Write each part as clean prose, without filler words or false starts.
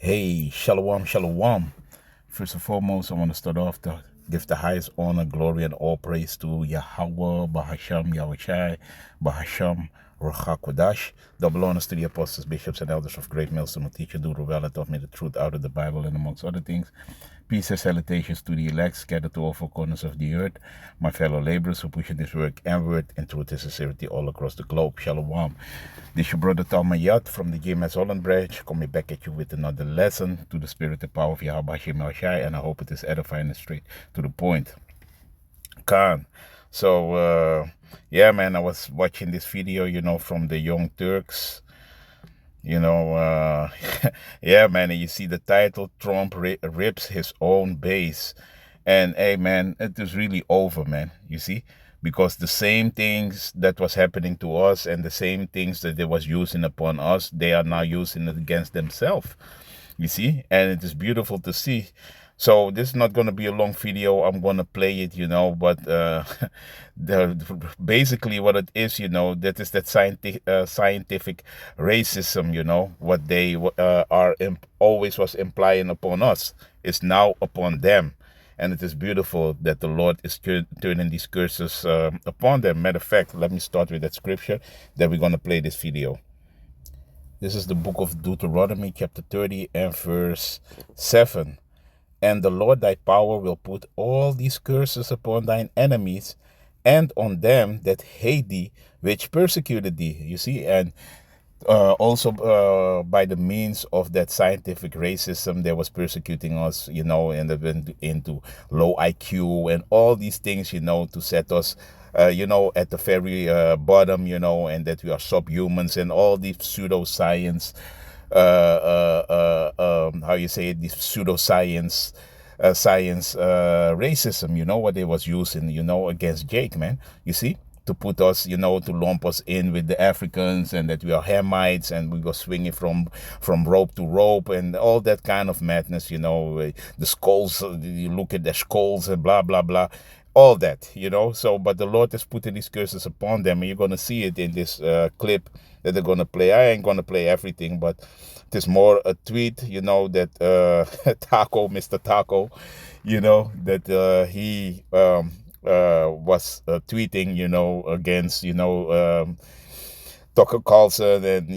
Hey, shalom, shalom. First and foremost, I want to start off to give the highest honor, glory, and all praise to Yahweh, Bahasham, Yahushai, Bahasham, Ruach Double honors to the apostles, bishops, and elders of Great Millstone who teach and do well and taught me the truth out of the Bible and amongst other things. Peace and salutations to the elect scattered to all four corners of the earth, my fellow laborers who push this work and word in truth and sincerity all across the globe. Shalom. This is your brother Talmayat from the GMS Holland branch, coming back at you with another lesson to the spirit and power of Yahweh Hashem Shai, and I hope it is edifying and straight to the point. Khan. So, yeah, man, I was watching this video, from the Young Turks. Yeah, man, and you see the title, Trump rips his own base. And hey, man, it is really over, man, you see? Because the same things that was happening to us and the same things that they was using upon us, they are now using it against themselves, you see? And it is beautiful to see. So this is not going to be a long video. I'm going to play it, but basically what it is, that is that scientific racism, what they are always was implying upon us is now upon them. And it is beautiful that the Lord is turning these curses upon them. Matter of fact, let me start with that scripture that we're going to play this video. This is the book of Deuteronomy, chapter 30 and verse 7. And the Lord thy power will put all these curses upon thine enemies and on them that hate thee, which persecuted thee. You see, and also by the means of that scientific racism that was persecuting us, and went into low IQ and all these things, to set us, at the very bottom, and that we are subhumans and all these pseudoscience, how you say it, this pseudoscience, science racism, what they was using, against Jake, man. You see? To put us, to lump us in with the Africans and that we are Hamites and we go swinging from rope to rope and all that kind of madness, the skulls, you look at their skulls and blah, blah, blah. All that, So, but the Lord is putting these curses upon them, and you're going to see it in this clip that they're going to play. I ain't going to play everything, but it is more a tweet, that Taco, Mr. Taco, that he was tweeting, against, Tucker Carlson and,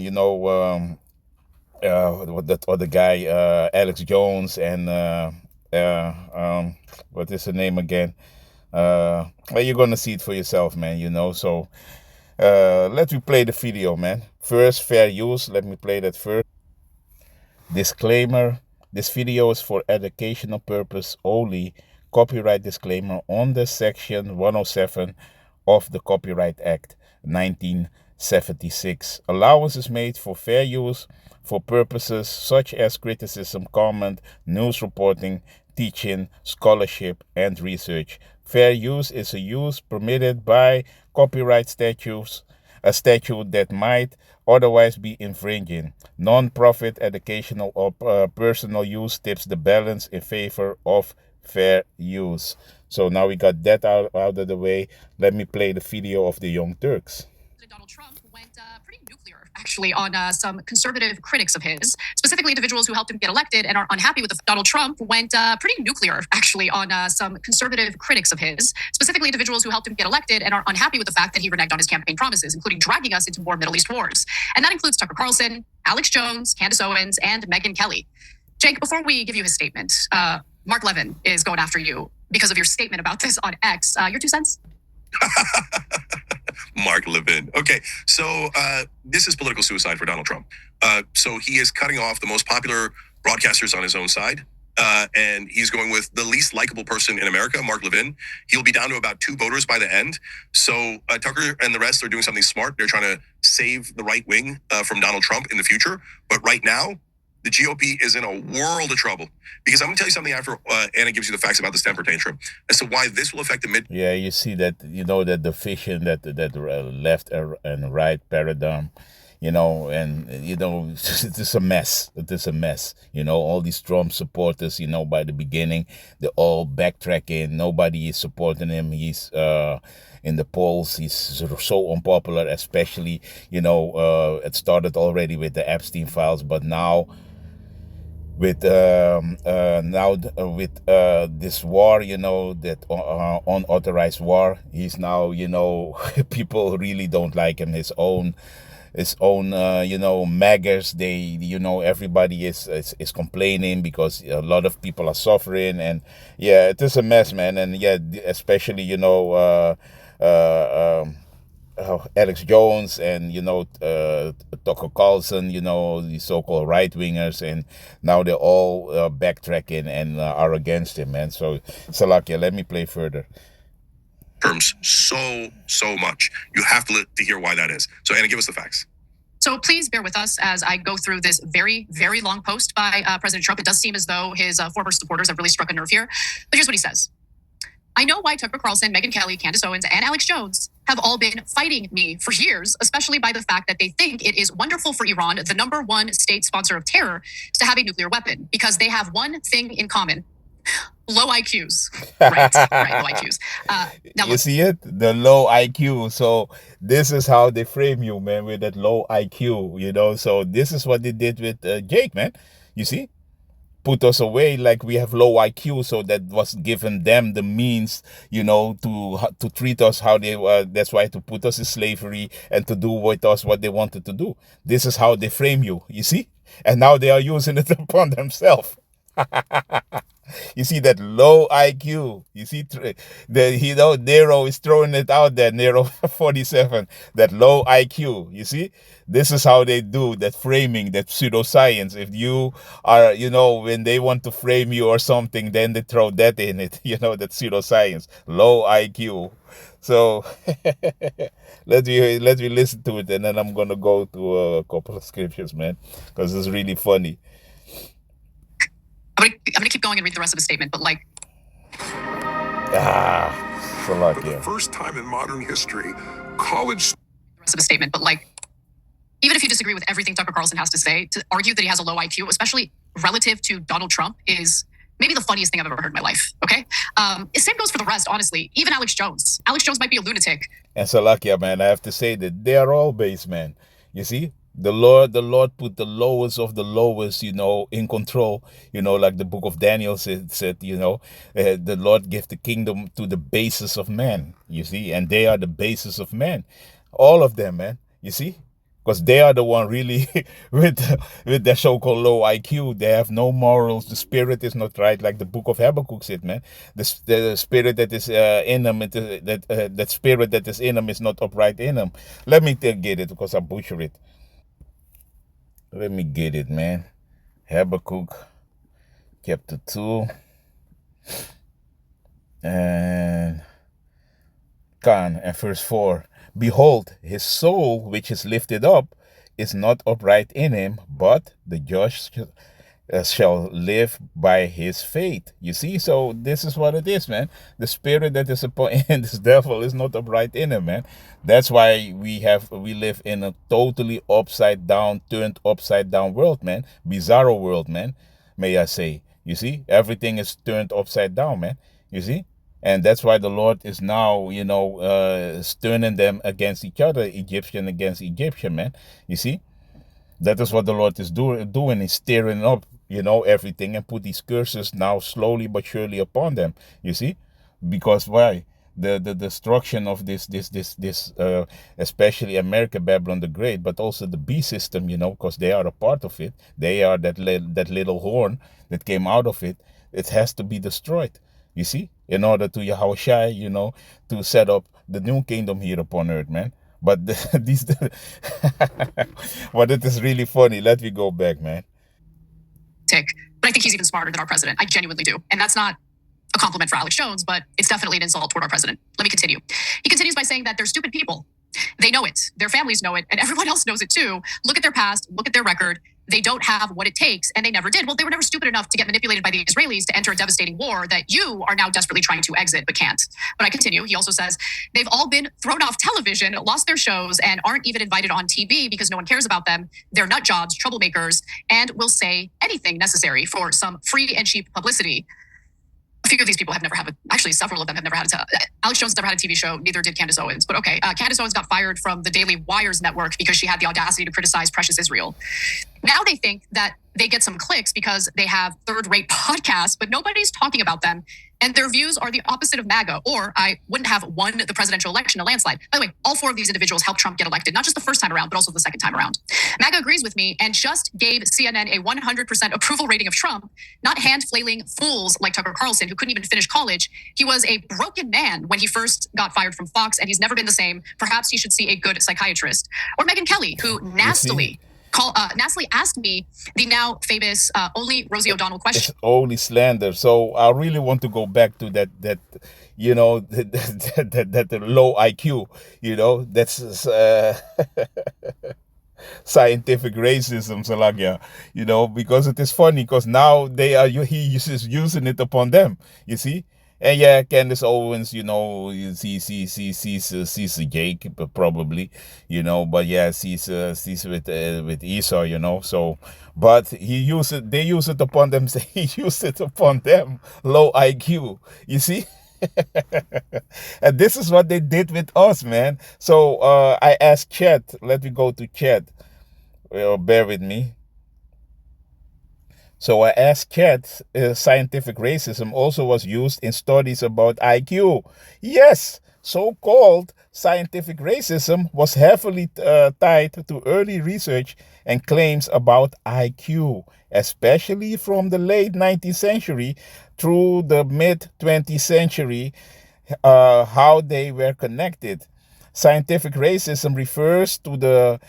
that other guy, Alex Jones, and what is the name again? Well, you're gonna see it for yourself, man. So let me play the video, man. First, fair use. Let me play that first. Disclaimer: this video is for educational purpose only. Copyright disclaimer under Section 107 of the Copyright Act 1976. Allowance is made for fair use for purposes such as criticism, comment, news reporting, teaching, scholarship, and research. Fair use is a use permitted by copyright statutes, a statute that might otherwise be infringing. Non-profit, educational, or personal use tips the balance in favor of fair use. So now we got that out of the way. Let me play the video of the Young Turks. Donald Trump went pretty nuclear, actually, on some conservative critics of his, specifically individuals who helped him get elected and are unhappy with Donald Trump went pretty nuclear, actually, on some conservative critics of his, specifically individuals who helped him get elected and are unhappy with the fact that he reneged on his campaign promises, including dragging us into more Middle East wars. And that includes Tucker Carlson, Alex Jones, Candace Owens, and Megyn Kelly. Jake, before we give you his statement, Mark Levin is going after you because of your statement about this on X. Your 2 cents? Mark Levin. Okay, so this is political suicide for Donald Trump. So he is cutting off the most popular broadcasters on his own side. And he's going with the least likable person in America, Mark Levin. He'll be down to about 2 voters by the end. So Tucker and the rest are doing something smart. They're trying to save the right wing from Donald Trump in the future. But right now, the GOP is in a world of trouble. Because I'm going to tell you something after Anna gives you the facts about this temper tantrum as to why this will affect the mid. Yeah, you see that, that the vision, that left and right paradigm, and, it is a mess. It is a mess. All these Trump supporters, by the beginning, they're all backtracking. Nobody is supporting him. He's in the polls. He's so unpopular, especially, it started already with the Epstein files, but now with now with this war, that unauthorized war. He's now, people really don't like him. His own maggers, they, everybody is complaining because a lot of people are suffering. And yeah, it is a mess, man. And yeah, especially, Alex Jones and Tucker Carlson, the so-called right wingers, and now they're all backtracking and are against him, man. So Salakia, let me play further. Terms so much. You have to hear why that is. So Anna, give us the facts. So please bear with us as I go through this very, very long post by President Trump. It does seem as though his former supporters have really struck a nerve here. But here's what he says. I know why Tucker Carlson, Megyn Kelly, Candace Owens, and Alex Jones have all been fighting me for years, especially by the fact that they think it is wonderful for Iran, the number one state sponsor of terror, to have a nuclear weapon because they have one thing in common. Low IQs. Right, low IQs. Now you see it? The low IQ. So this is how they frame you, man, with that low IQ, So this is what they did with Jake, man. You see? Put us away like we have low IQ, so that was given them the means, to treat us how they that's why to put us in slavery and to do with us what they wanted to do. This is how they frame you, you see? And now they are using it upon themselves. You see that low IQ. You see Nero is throwing it out there. Nero 47. That low IQ. You see, this is how they do that framing, that pseudoscience. If you are, when they want to frame you or something, then they throw that in it. That pseudoscience, low IQ. So let me listen to it, and then I'm gonna go to a couple of scriptures, man, because it's really funny. I'm gonna keep going and read the rest of the statement, but For the first time in modern history, college. The rest of the statement, but even if you disagree with everything Tucker Carlson has to say, to argue that he has a low IQ, especially relative to Donald Trump, is maybe the funniest thing I've ever heard in my life. Okay, the same goes for the rest. Honestly, even Alex Jones. Alex Jones might be a lunatic. And Salakia, man, I have to say that they are all base, man. You see. The Lord put the lowest of the lowest, in control, like the book of Daniel said, the Lord gave the kingdom to the basis of man, you see, and they are the basis of man. All of them, man, you see, because they are the one really with their so-called low IQ. They have no morals. The spirit is not right, like the book of Habakkuk said, man. The spirit that is in them, that spirit that is in them is not upright in them. Let me get it because I butcher it. Let me get it, man. Habakkuk chapter 2 and verse 4. Behold, his soul which is lifted up is not upright in him, but the just shall live by his faith. You see, so this is what it is, man. The spirit that is upon this devil is not upright in him, man. That's why we live in a totally turned upside down world, man. Bizarro world, man, may I say. You see, everything is turned upside down, man. You see, and that's why the Lord is now, turning them against each other, Egyptian against Egyptian, man. You see, that is what the Lord is doing. He's stirring up, everything, and put these curses now slowly but surely upon them. You see, because why? The destruction of this especially America, Babylon the Great, but also the beast system, because they are a part of it. They are that little horn that came out of it. It has to be destroyed. You see, in order to Yahushua, to set up the new kingdom here upon earth, man. But but it is really funny. Let me go back, man. But I think he's even smarter than our president. I genuinely do. And that's not a compliment for Alex Jones, but it's definitely an insult toward our president. Let me continue. He continues by saying that they're stupid people. They know it. Their families know it. And everyone else knows it too. Look at their past. Look at their record. They don't have what it takes, and they never did. Well, they were never stupid enough to get manipulated by the Israelis to enter a devastating war that you are now desperately trying to exit, but can't. But I continue. He also says they've all been thrown off television, lost their shows, and aren't even invited on TV because no one cares about them. They're nut jobs, troublemakers, and will say anything necessary for some free and cheap publicity. A few of these people have never had, actually several of them have never had Alex Jones never had a TV show, neither did Candace Owens. But okay, Candace Owens got fired from the Daily Wires network because she had the audacity to criticize precious Israel. Now they think that they get some clicks because they have third-rate podcasts, but nobody's talking about them. And their views are the opposite of MAGA, or I wouldn't have won the presidential election a landslide. By the way, all four of these individuals helped Trump get elected, not just the first time around, but also the second time around. MAGA agrees with me and just gave CNN a 100% approval rating of Trump, not hand-flailing fools like Tucker Carlson, who couldn't even finish college. He was a broken man when he first got fired from Fox, and he's never been the same. Perhaps he should see a good psychiatrist. Or Megyn Kelly, who nastily asked me the now famous only Rosie O'Donnell question. It's only slander. So I really want to go back to that you know, that low IQ, you know, that's scientific racism, Salagya, you know, because it is funny because now he is using it upon them, you see. And yeah, Candace Owens, you know, sees Jake probably, you know, but yeah, sees with Esau, you know. So, but they use it upon them. He used it upon them. Low IQ, you see. And this is what they did with us, man. So I asked Chet. Let me go to Chet. Well, bear with me. So I asked Chet, scientific racism also was used in studies about IQ. Yes, so-called scientific racism was heavily tied to early research and claims about IQ, especially from the late 19th century through the mid-20th century, how they were connected. Scientific racism refers to the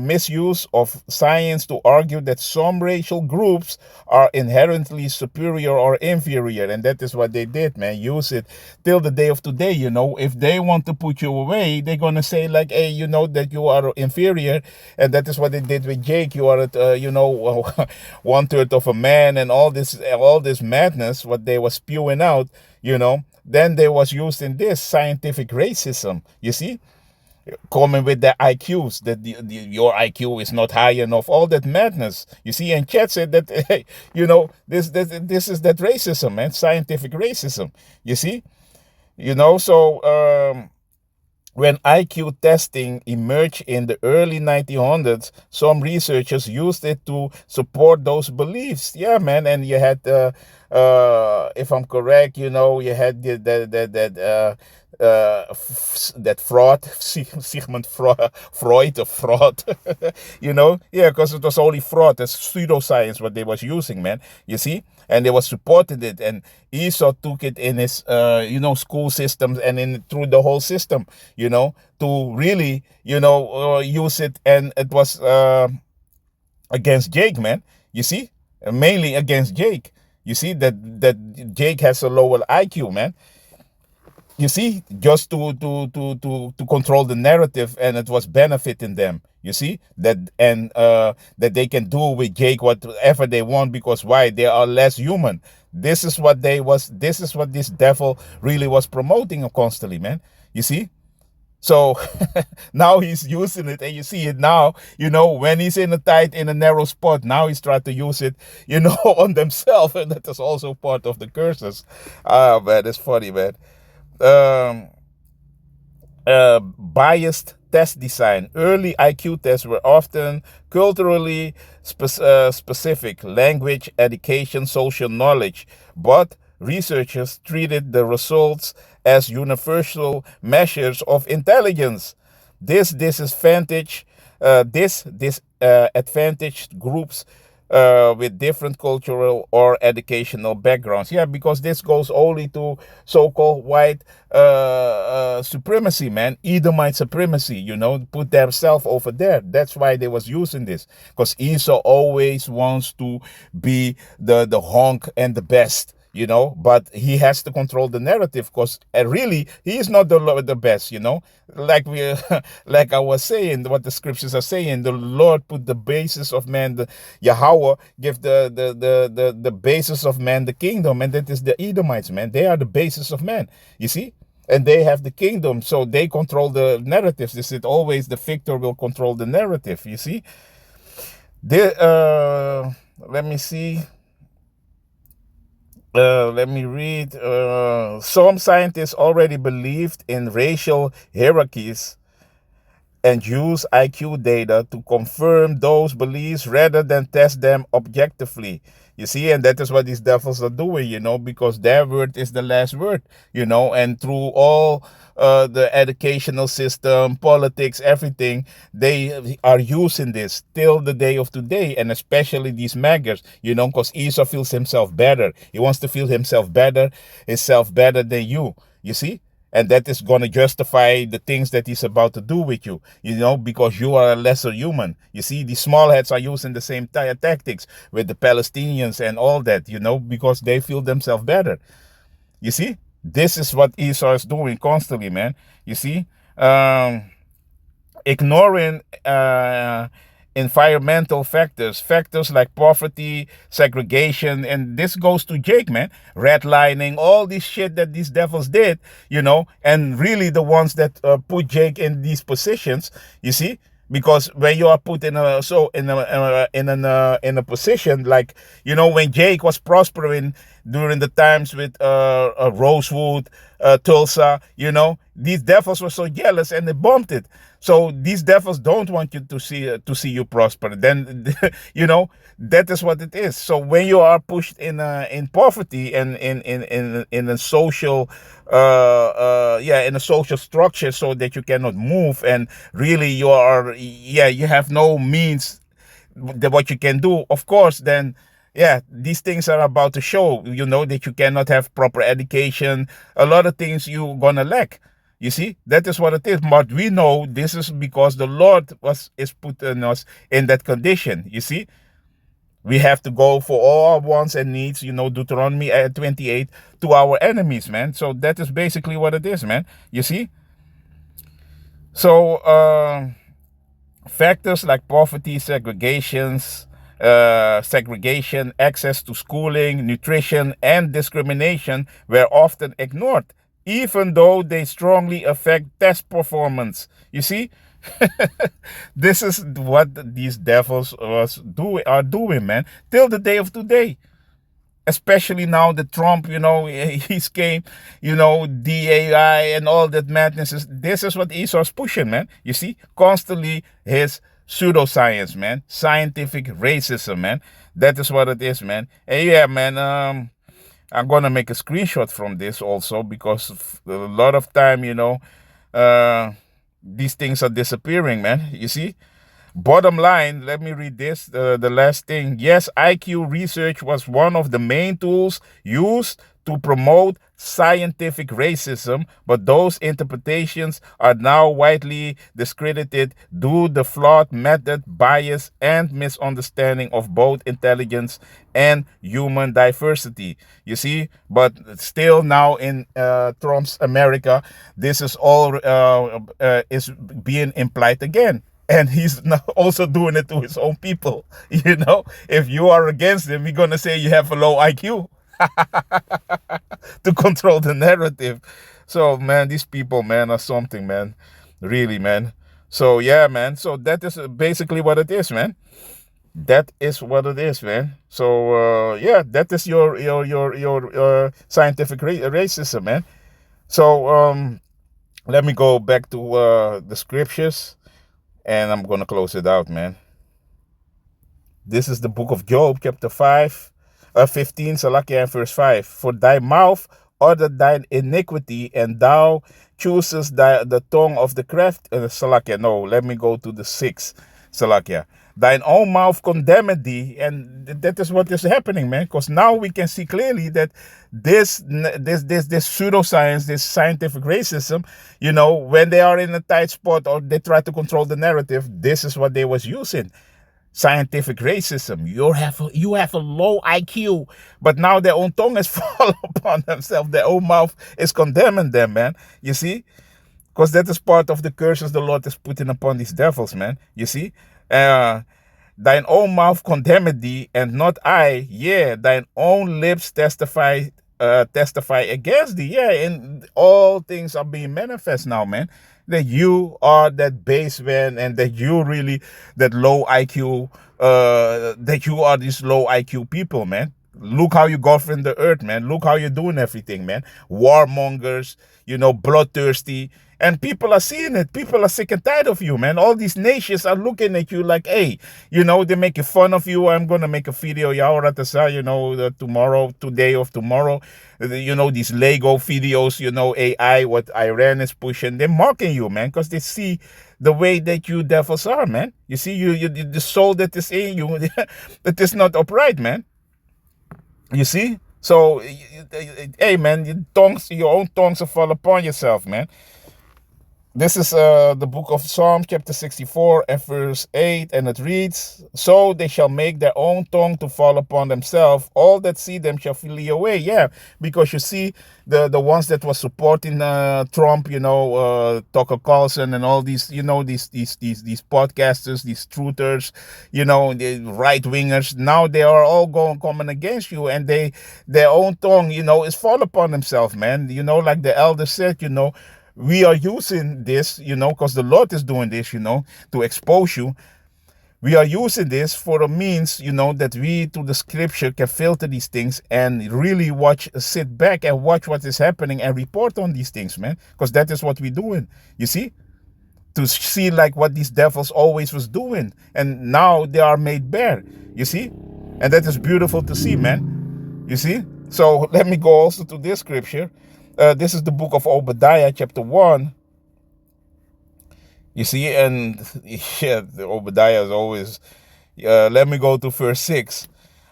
misuse of science to argue that some racial groups are inherently superior or inferior. And that is what they did, man. Use it till the day of today, you know. If they want to put you away, they're going to say like, hey, you know, that you are inferior. And that is what they did with Jake. You are, you know, 1/3 of a man and all this madness, what they were spewing out, you know. Then there was used in this scientific racism, you see, coming with the IQs, that your IQ is not high enough, all that madness, you see. And Chet said that, hey, you know, this is that racism, man, scientific racism, you see, you know. So when IQ testing emerged in the early 1900s, some researchers used it to support those beliefs. Yeah, man. And you had, if I'm correct, you know, you had that fraud, Sigmund Freud, you know, yeah, because it was only fraud. That's pseudoscience what they was using, man. You see, and they was supported it, and Esau took it in his, you know, school systems and through the whole system, you know, to really, you know, use it, and it was against Jake, man. You see, mainly against Jake. You see that Jake has a lower IQ, man. You see, just to control the narrative, and it was benefiting them. You see that, and that they can do with Jake whatever they want, because why? They are less human. This is what this devil really was promoting constantly, man. You see. So now he's using it, and you see it now, you know, when he's in a narrow spot, now he's trying to use it, you know, on themselves, and that is also part of the curses. Ah, man, it's funny, man. Biased test design. Early IQ tests were often culturally specific, language, education, social knowledge, but researchers treated the results as universal measures of intelligence. This disadvantaged groups with different cultural or educational backgrounds. Yeah, because this goes only to so-called white supremacy, man. Edomite supremacy, you know, put themselves over there. That's why they was using this, because Esau always wants to be the honk and the best, you know, but he has to control the narrative, because really he is not the best, you know. Like like I was saying, what the scriptures are saying, the Lord put the basis of man, the Yahweh give the basis of man the kingdom, and that is the Edomites, man. They are the basis of man, you see, and they have the kingdom, so they control the narratives. This is always the victor will control the narrative, you see. Let me see. Let me read. Some scientists already believed in racial hierarchies and use IQ data to confirm those beliefs rather than test them objectively. You see, and that is what these devils are doing, because their word is the last word, and through all the educational system, politics, everything, they are using this till the day of today, and especially these maggers, because Esau feels himself better. He wants to feel himself better, himself better than you. You see? And that is going to justify the things that he's about to do with you, because you are a lesser human. You see, the small heads are using the same tactics with the Palestinians and all that, because they feel themselves better. You see, this is what Esau is doing constantly, man. You see, ignoring environmental factors like poverty, segregation, and this goes to Jake, man. Redlining, all this shit that these devils did, and really the ones that put Jake in these positions, you see. Because when you are put in a position like, when Jake was prospering during the times with Rosewood, Tulsa, these devils were so jealous and they bombed it. So these devils don't want you to see you prosper. Then that is what it is. So when you are pushed in poverty and in a social in a social structure, so that you cannot move, and really you have no means that what you can do, of course, then these things are about to show, that you cannot have proper education. A lot of things you're gonna lack. You see, that is what it is. But we know this is because the Lord is putting us in that condition. You see, we have to go for all our wants and needs, Deuteronomy 28, to our enemies, man. So that is basically what it is, man. You see? So factors like poverty, segregation, access to schooling, nutrition, and discrimination were often ignored, even though they strongly affect test performance. You see? This is what these devils are doing, man, till the day of today. Especially now that Trump, he's came, DAI and all that madness. This is what Esau's pushing, man. You see, constantly his pseudoscience, man. Scientific racism, man. That is what it is, man. And yeah, man, I'm going to make a screenshot from this also, because a lot of time, these things are disappearing, man. You see? Bottom line, let me read this, the last thing. Yes, IQ research was one of the main tools used to promote scientific racism, but those interpretations are now widely discredited due to the flawed method, bias, and misunderstanding of both intelligence and human diversity. You see, but still now in Trump's America, this is all is being implied again. And he's also doing it to his own people. If you are against him, we're going to say you have a low IQ to control the narrative. So, man, these people, man, are something, man. Really, man. So, yeah, man. So that is basically what it is, man. That is what it is, man. So, that is your scientific racism, man. So, let me go back to the scriptures. And I'm going to close it out, man. This is the book of Job, chapter 15, Salakia, and verse 5. For thy mouth uttered thine iniquity, and thou choosest the tongue of the craft. Salakia, no, let me go to the 6th, Salakia. Thine own mouth condemned thee, and that is what is happening, man. Because now we can see clearly that this pseudoscience, this scientific racism, when they are in a tight spot or they try to control the narrative, this is what they was using. Scientific racism. You have a low IQ, but now their own tongue is fall upon themselves. Their own mouth is condemning them, man. You see? Because that is part of the curses the Lord is putting upon these devils, man. You see? Thine own mouth condemned thee, and not I. Yeah, thine own lips testify against thee. Yeah, and all things are being manifest now, man. That you are that base man, and that you really that low IQ. That you are these low IQ people, man. Look how you govern the earth, man. Look how you're doing everything, man. Warmongers, bloodthirsty, And people are seeing it. People are sick and tired of you, man. All these nations are looking at you like, hey, they're making fun of you. I'm going to make a video, tomorrow, today or tomorrow. These Lego videos, AI, what Iran is pushing. They're mocking you, man, because they see the way that you devils are, man. You see, the soul that is in you, that is not upright, man. You see? So, hey, man, your own tongues will fall upon yourself, man. This is the book of Psalm, chapter 64, and verse 8, and it reads, so they shall make their own tongue to fall upon themselves. All that see them shall flee away. Yeah, because you see, the ones that was supporting Trump, Tucker Carlson and all these, these podcasters, these truthers, the right-wingers, now they are all coming against you, and their own tongue, is fall upon themselves, man. Like the elder said, we are using this, because the Lord is doing this, to expose you. We are using this for a means, that we, through the scripture, can filter these things and really sit back and watch what is happening and report on these things, man. Because that is what we're doing, you see? To see like what these devils always was doing. And now they are made bare, you see? And that is beautiful to see, man. You see? So let me go also to this scripture. This is the book of Obadiah, chapter 1. You see, and yeah, Obadiah is always... let me go to verse 6.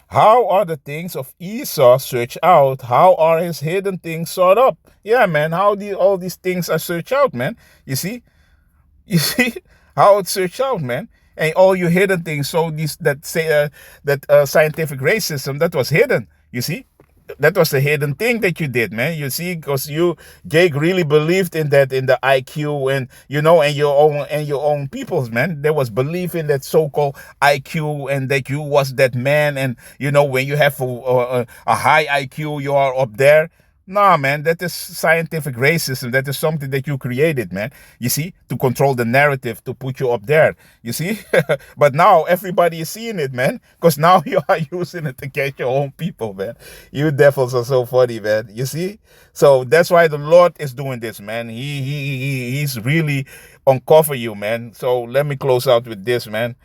How are the things of Esau searched out? How are his hidden things sought up? Yeah, man, how all these things are searched out, man. You see? You see how it's searched out, man. And all your hidden things, so that scientific racism, that was hidden, you see? That was the hidden thing that you did, man. You see, because Jake really believed in that, in the IQ and your own peoples, man. There was belief in that so-called IQ and that you was that man. And when you have a high IQ, you are up there. Nah, man, that is scientific racism. That is something that you created, man. You see, to control the narrative, to put you up there. You see? But now everybody is seeing it, man. Because now you are using it to get your own people, man. You devils are so funny, man. You see? So that's why the Lord is doing this, man. He's really uncover you, man. So let me close out with this, man.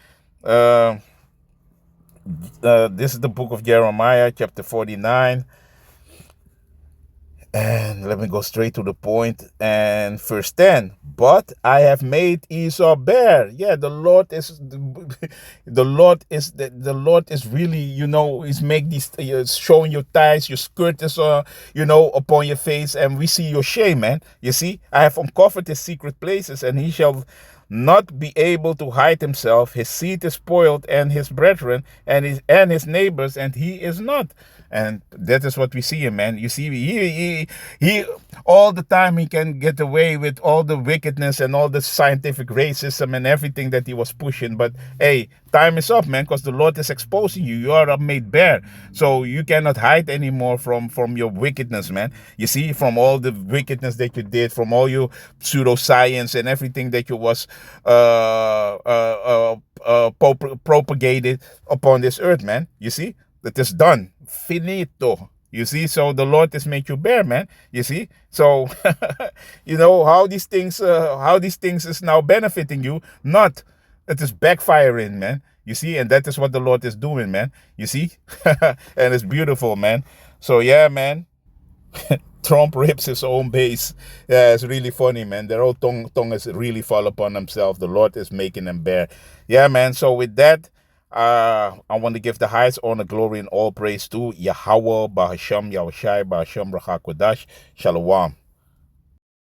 This is the book of Jeremiah, chapter 49. And let me go straight to the point. And verse 10. But I have made Esau bare. Yeah, the Lord is really, is make these showing your thighs, your skirt is upon your face, and we see your shame, man. You see, I have uncovered his secret places, and he shall not be able to hide himself. His seed is spoiled, and his brethren and his neighbors, and he is not. And that is what we see him, man. You see, he all the time he can get away with all the wickedness and all the scientific racism and everything that he was pushing. But hey, time is up, man, because the Lord is exposing you. You are made bare. So you cannot hide anymore from your wickedness, man. You see, from all the wickedness that you did, from all your pseudoscience and everything that you was propagated upon this earth, man. You see, that is done. Finito. You see, so the Lord has made you bare, man. You see, so how these things is now benefiting you. Not, it is backfiring, man. You see, and that is what the Lord is doing, man. You see, and it's beautiful, man. So yeah, man. Trump rips his own base. Yeah, it's really funny, man. Their own tongue is really fall upon themselves. The Lord is making them bare. Yeah, man. So with that, I want to give the highest honor, glory, and all praise to Yahweh, Bahasham, Yahushai, Bahasham, Rahakodash, Shalom.